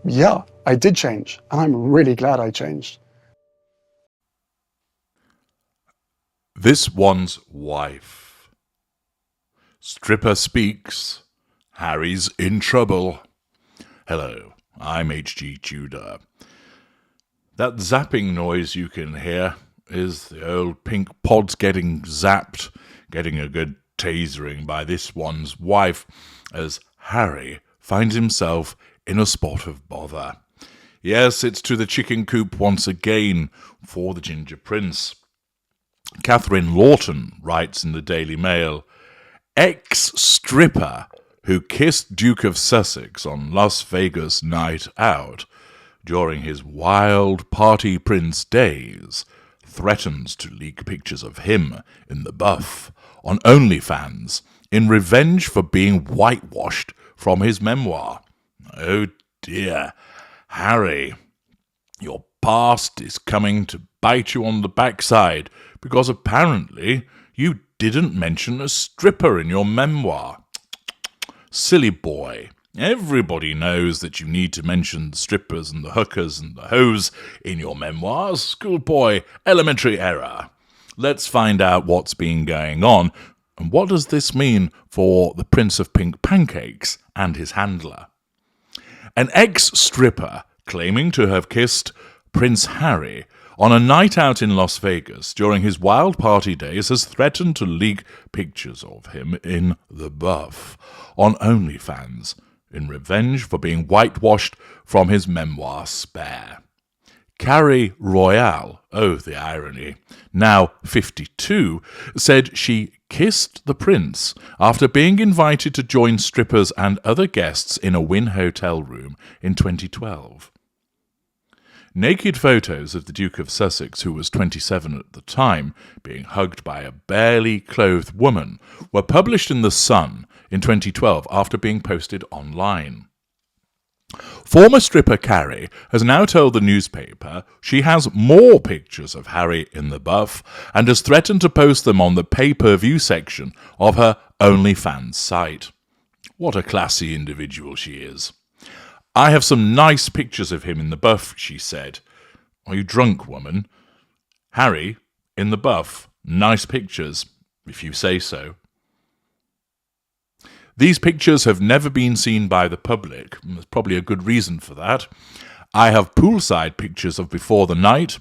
Yeah, I did change, and I'm really glad I changed. This one's wife. Stripper speaks. Harry's in trouble. Hello, I'm H.G. Tudor. That zapping noise you can hear is the old pink pods getting zapped, getting a good tasering by this one's wife, as Harry finds himself in a spot of bother. Yes, it's to the chicken coop once again for the Ginger Prince. Catherine Lawton writes in the Daily Mail, ex-stripper who kissed Duke of Sussex on Las Vegas night out during his wild party prince days threatens to leak pictures of him in the buff on OnlyFans in revenge for being whitewashed from his memoir. Oh dear, Harry, your past is coming to bite you on the backside because apparently you didn't mention a stripper in your memoir. Silly boy. Everybody knows that you need to mention the strippers and the hookers and the hoes in your memoirs. Schoolboy, elementary error. Let's find out what's been going on, and what does this mean for the Prince of Pink Pancakes and his handler. An ex-stripper claiming to have kissed Prince Harry on a night out in Las Vegas during his wild party days has threatened to leak pictures of him in the buff on OnlyFans in revenge for being whitewashed from his memoir Spare. Carrie Royale, oh the irony, now 52, said she kissed the prince after being invited to join strippers and other guests in a Wynn hotel room in 2012. Naked photos of the Duke of Sussex, who was 27 at the time, being hugged by a barely clothed woman, were published in The Sun in 2012 after being posted online. Former stripper Carrie has now told the newspaper she has more pictures of Harry in the buff and has threatened to post them on the pay-per-view section of her OnlyFans site. What a classy individual she is. I have some nice pictures of him in the buff, she said. Are you drunk, woman? Harry, in the buff. Nice pictures, if you say so. These pictures have never been seen by the public. There's probably a good reason for that. I have poolside pictures of before the night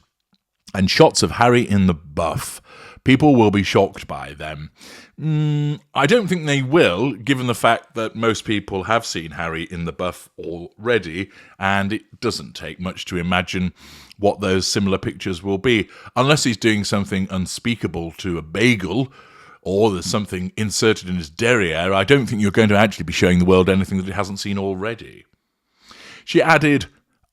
and shots of Harry in the buff. People will be shocked by them. I don't think they will, given the fact that most people have seen Harry in the buff already, and it doesn't take much to imagine what those similar pictures will be, unless he's doing something unspeakable to a bagel, or there's something inserted in his derriere. I don't think you're going to actually be showing the world anything that it hasn't seen already. She added,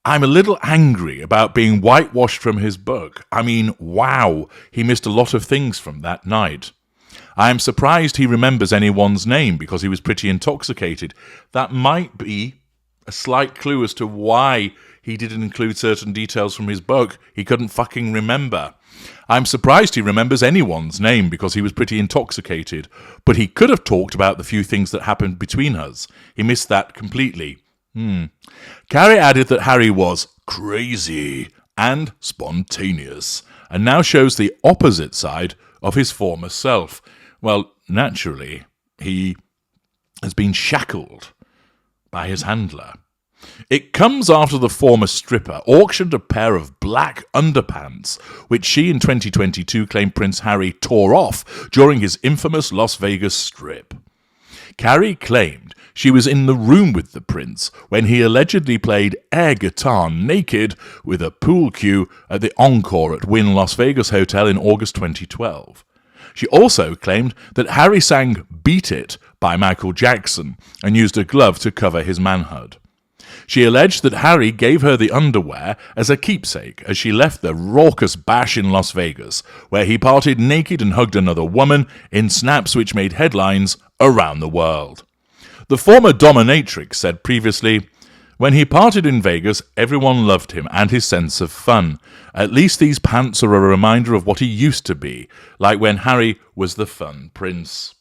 I'm a little angry about being whitewashed from his book. I mean, wow, he missed a lot of things from that night. I am surprised he remembers anyone's name because he was pretty intoxicated. That might be a slight clue as to why he didn't include certain details from his book he couldn't fucking remember. I'm surprised he remembers anyone's name because he was pretty intoxicated, but he could have talked about the few things that happened between us. He missed that completely. Carrie added that Harry was crazy and spontaneous, and now shows the opposite side of his former self. Well, naturally, he has been shackled by his handler. It comes after the former stripper auctioned a pair of black underpants, which she in 2022 claimed Prince Harry tore off during his infamous Las Vegas strip. Carrie claimed she was in the room with the prince when he allegedly played air guitar naked with a pool cue at the Encore at Wynn Las Vegas Hotel in August 2012. She also claimed that Harry sang Beat It by Michael Jackson and used a glove to cover his manhood. She alleged that Harry gave her the underwear as a keepsake as she left the raucous bash in Las Vegas, where he partied naked and hugged another woman in snaps which made headlines around the world. The former dominatrix said previously, when he partied in Vegas, everyone loved him and his sense of fun. At least these pants are a reminder of what he used to be, like when Harry was the fun prince.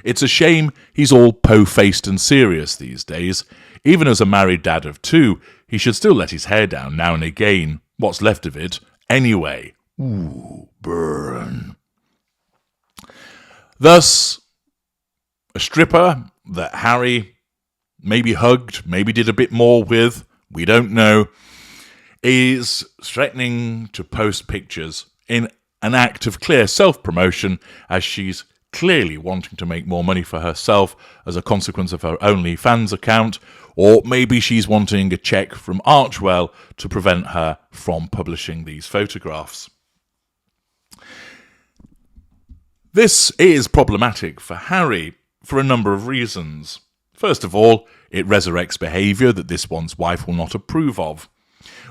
It's a shame he's all po-faced and serious these days. Even as a married dad of 2, he should still let his hair down now and again. What's left of it, anyway. Ooh, burn. Thus, a stripper that Harry maybe hugged, maybe did a bit more with, we don't know, is threatening to post pictures in an act of clear self-promotion, as she's clearly wanting to make more money for herself as a consequence of her OnlyFans account, or maybe she's wanting a check from Archwell to prevent her from publishing these photographs. This is problematic for Harry for a number of reasons. First of all, it resurrects behaviour that this one's wife will not approve of.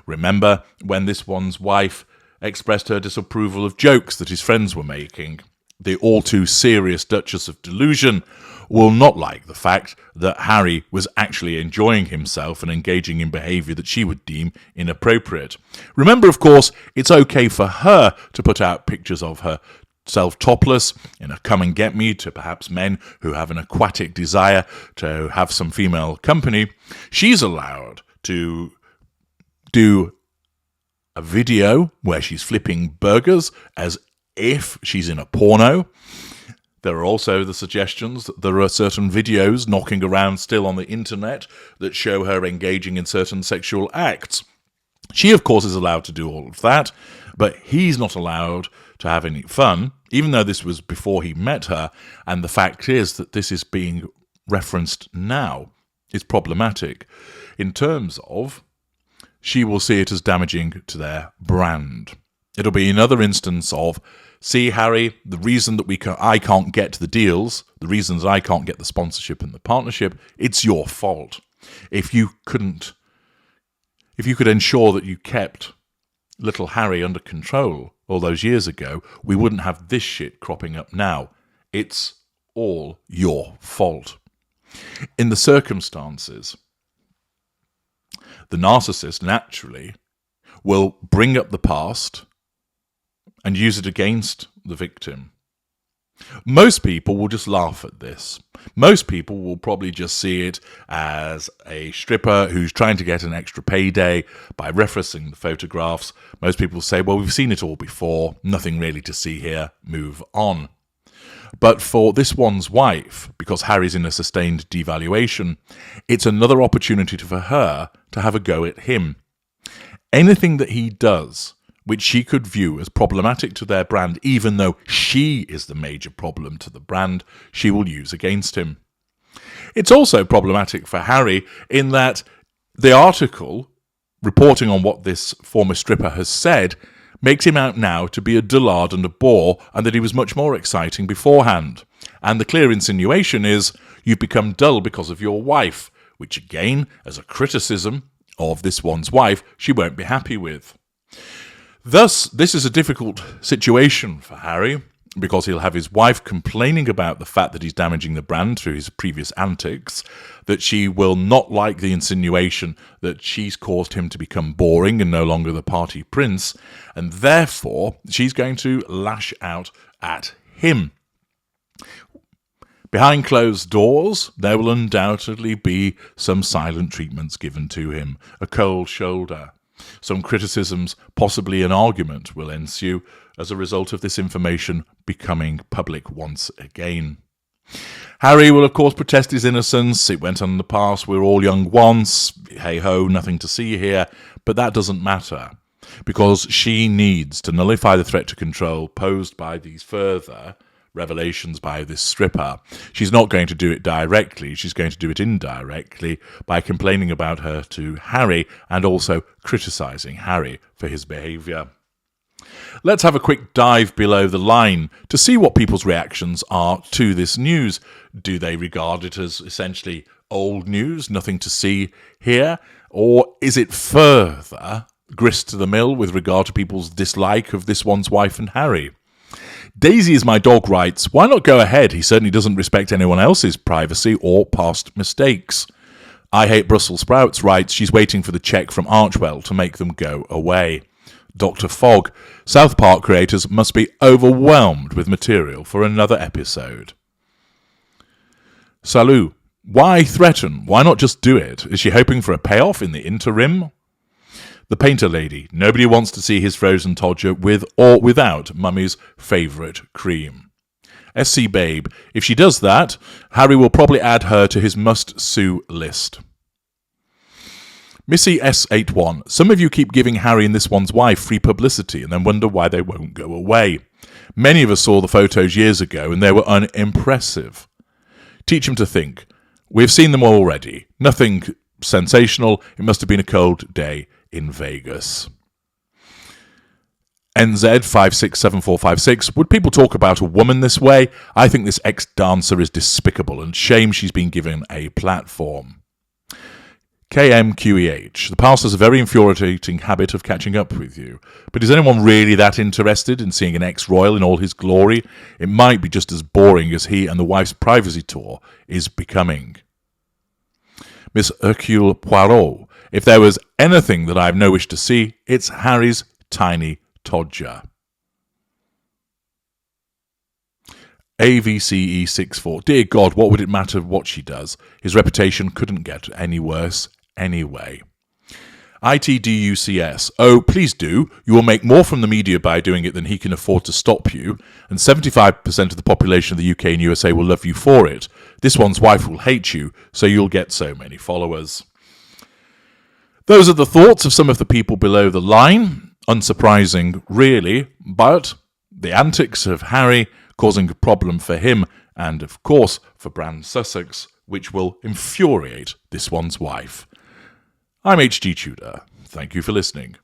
Remember when this one's wife expressed her disapproval of jokes that his friends were making? The all-too-serious Duchess of Delusion will not like the fact that Harry was actually enjoying himself and engaging in behaviour that she would deem inappropriate. Remember, of course, it's okay for her to put out pictures of herself topless in a come and get me to perhaps men who have an aquatic desire to have some female company. She's allowed to do a video where she's flipping burgers as if she's in a porno. There are also the suggestions that there are certain videos knocking around still on the internet that show her engaging in certain sexual acts. She, of course, is allowed to do all of that, but he's not allowed to have any fun, even though this was before he met her, and the fact is that this is being referenced now is problematic in terms of she will see it as damaging to their brand. It'll be another instance of, see, Harry, the reason that I can't get the deals, the reasons I can't get the sponsorship and the partnership, it's your fault. If you could ensure that you kept little Harry under control all those years ago, we wouldn't have this shit cropping up now. It's all your fault. In the circumstances, the narcissist naturally will bring up the past and use it against the victim. Most people will just laugh at this. Most people will probably just see it as a stripper who's trying to get an extra payday by referencing the photographs. Most people say, well, we've seen it all before, nothing really to see here, move on. But for this one's wife, because Harry's in a sustained devaluation, it's another opportunity for her to have a go at him. Anything that he does, which she could view as problematic to their brand, even though she is the major problem to the brand, she will use against him. It's also problematic for Harry in that the article reporting on what this former stripper has said makes him out now to be a dullard and a bore, and that he was much more exciting beforehand. And the clear insinuation is, you've become dull because of your wife, which again, as a criticism of this one's wife, she won't be happy with. Thus, this is a difficult situation for Harry, because he'll have his wife complaining about the fact that he's damaging the brand through his previous antics, that she will not like the insinuation that she's caused him to become boring and no longer the party prince, and therefore she's going to lash out at him. Behind closed doors, there will undoubtedly be some silent treatments given to him, a cold shoulder. Some criticisms, possibly an argument, will ensue as a result of this information becoming public once again. Harry will, of course, protest his innocence. It went on in the past. We're all young once. Hey-ho, nothing to see here. But that doesn't matter, because she needs to nullify the threat to control posed by these further revelations by this stripper. She's not going to do it directly. She's going to do it indirectly by complaining about her to Harry and also criticising Harry for his behaviour. Let's have a quick dive below the line to see what people's reactions are to this news. Do they regard it as essentially old news, nothing to see here? Or is it further grist to the mill with regard to people's dislike of this one's wife and Harry? Daisy is my dog writes, why not go ahead? He certainly doesn't respect anyone else's privacy or past mistakes. I Hate Brussels Sprouts writes, she's waiting for the check from Archwell to make them go away. Dr. Fogg, South Park creators must be overwhelmed with material for another episode. Salut Why threaten? Why not just do it? Is she hoping for a payoff in the interim? The painter lady. Nobody wants to see his frozen Todger with or without Mummy's favourite cream. SC Babe. If she does that, Harry will probably add her to his must-sue list. Missy S81. Some of you keep giving Harry and this one's wife free publicity and then wonder why they won't go away. Many of us saw the photos years ago and they were unimpressive. Teach them to think. We've seen them already. Nothing sensational. It must have been a cold day in Vegas. NZ567456. Would people talk about a woman this way? I think this ex-dancer is despicable and shame she's been given a platform. KMQEH. The past has a very infuriating habit of catching up with you. But is anyone really that interested in seeing an ex-royal in all his glory? It might be just as boring as he and the wife's privacy tour is becoming. Miss Hercule Poirot. If there was anything that I have no wish to see, it's Harry's tiny Todger. AVCE64. Dear God, what would it matter what she does? His reputation couldn't get any worse anyway. ITDUCS. Oh, please do. You will make more from the media by doing it than he can afford to stop you, and 75% of the population of the UK and USA will love you for it. This one's wife will hate you, so you'll get so many followers. Those are the thoughts of some of the people below the line. Unsurprising, really, but the antics of Harry causing a problem for him and, of course, for Brand Sussex, which will infuriate this one's wife. I'm H.G. Tudor. Thank you for listening.